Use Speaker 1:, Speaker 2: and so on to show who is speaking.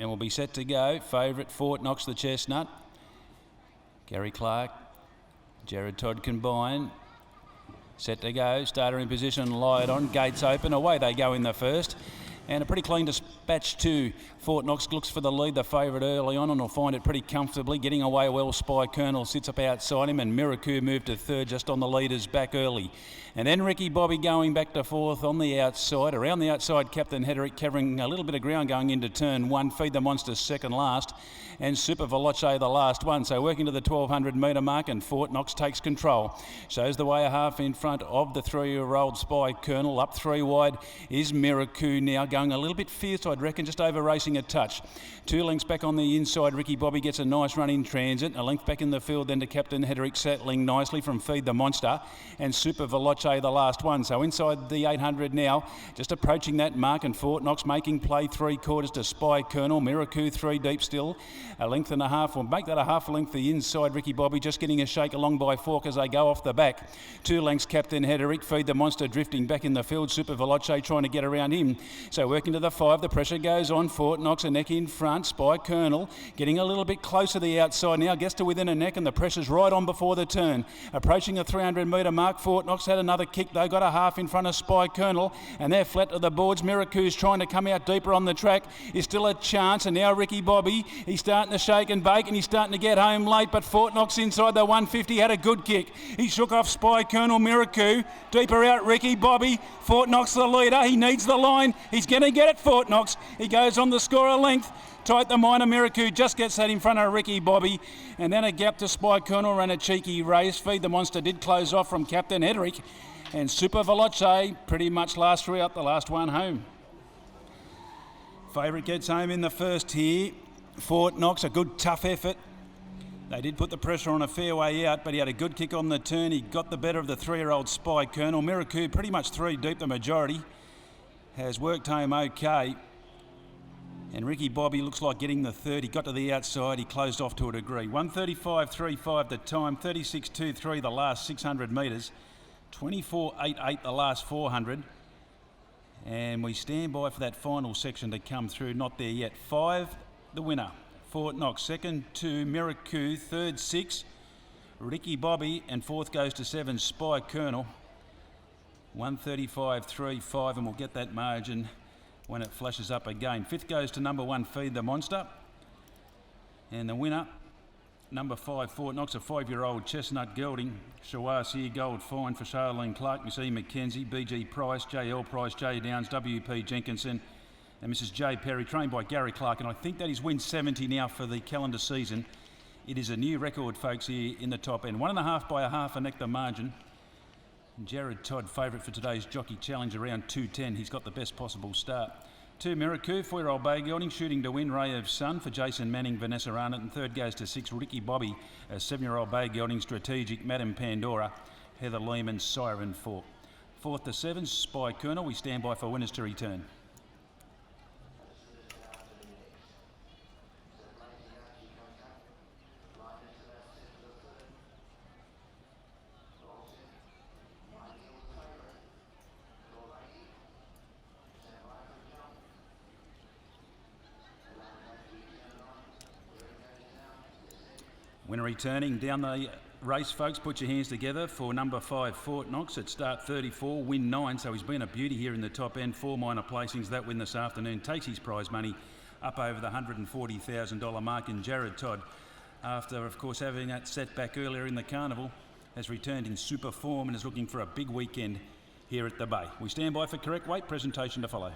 Speaker 1: and will be set to go. Favourite Fort Knox the Chestnut. Gary Clark, Jared Todd combine. Set to go. Starter in position, lie it on. Gates open. Away they go in the first. And a pretty clean dispatch too. Fort Knox looks for the lead, the favourite early on, and will find it pretty comfortably. Getting away well, Spy Colonel sits up outside him, and Miraku moved to third just on the leaders back early. And then Ricky Bobby going back to fourth on the outside. Around the outside, Captain Hederick covering a little bit of ground going into turn one. Feed the Monster second last. And Super Veloce the last one. So working to the 1200 metre mark, and Fort Knox takes control. Shows the way a half in front of the 3-year-old Spy Colonel. Up 3 wide is Miraku now, going a little bit fierce, I'd reckon, just over racing a touch. 2 lengths back on the inside. Ricky Bobby gets a nice run in transit. A length back in the field then to Captain Hederick, settling nicely from Feed the Monster. And Super Veloce the last one. So inside the 800 now, just approaching that mark, and Fort Knox making play 3/4 to Spy Colonel. Miraku 3 deep still. A length and a half, will make that a half a length the inside. Ricky Bobby just getting a shake along by Fork as they go off the back. 2 lengths Captain Hederick. Feed the Monster drifting back in the field. Super Veloce trying to get around him. So working to the 5, the pressure goes on. Fort Knox a neck in front. Spy Colonel getting a little bit closer to the outside now. Gets to within a neck, and the pressure's right on before the turn. Approaching the 300 metre mark. Fort Knox had another kick though. Got a half in front of Spy Colonel, and they're flat to the boards. Miraku's trying to come out deeper on the track. Is still a chance, and now Ricky Bobby, he's starting to shake and bake, and he's starting to get home late, but Fort Knox inside the 150 had a good kick. He shook off Spy Colonel. Miraku deeper out. Ricky Bobby. Fort Knox the leader. He needs the line. He's going to get it, Fort Knox. He goes on to score a length. Tight the minor. Miraku just gets that in front of Ricky Bobby, and then a gap to Spy Colonel. Ran a cheeky race. Feed the Monster did close off from Captain Hederick, and Super Veloce pretty much last 3 up, the last one home. Favourite gets home in the first here. Fort Knox, a good tough effort. They did put the pressure on a fair way out, but he had a good kick on the turn. He got the better of the 3-year-old Spy Colonel. Miraku pretty much 3 deep, the majority. Has worked home okay. And Ricky Bobby looks like getting the third. He got to the outside. He closed off to a degree. 1:35.35 the time. 36.23 the last 600 metres. 24.88 the last 400. And we stand by for that final section to come through. Not there yet. 5, the winner. Fort Knox. Second to Miraku. Third 6. Ricky Bobby. And fourth goes to 7, Spy Colonel. 1:35.35, and we'll get that margin when it flashes up again. Fifth goes to number 1, Feed the Monster. And the winner, number 5, Fort Knox, a 5-year-old Chestnut Gelding. Shawasi Gold Fine for Charlene Clark, Miss E. McKenzie, BG Price, J.L. Price, J. Downs, W.P. Jenkinson, and Mrs. J. Perry, trained by Gary Clark. And I think that is win 70 now for the calendar season. It is a new record, folks, here in the top end. 1.5 by a half a neck the margin. Jared Todd, favourite for today's Jockey Challenge, around 2:10. He's got the best possible start. 2, Miraku, 4-year-old bay gelding, shooting to win. Ray of Sun for Jason Manning, Vanessa Arnott. And third goes to 6, Ricky Bobby, a 7-year-old bay gelding, strategic. Madam Pandora, Heather Lehman, Siren Fork. 4th to 7, Spy Colonel. We stand by for winners to return. Winner returning down the race, folks. Put your hands together for number 5, Fort Knox, at start 34, win 9. So he's been a beauty here in the top end. 4 minor placings. That win this afternoon takes his prize money up over the $140,000 mark. And Jared Todd, after, of course, having that setback earlier in the carnival, has returned in super form and is looking for a big weekend here at the Bay. We stand by for correct weight presentation to follow.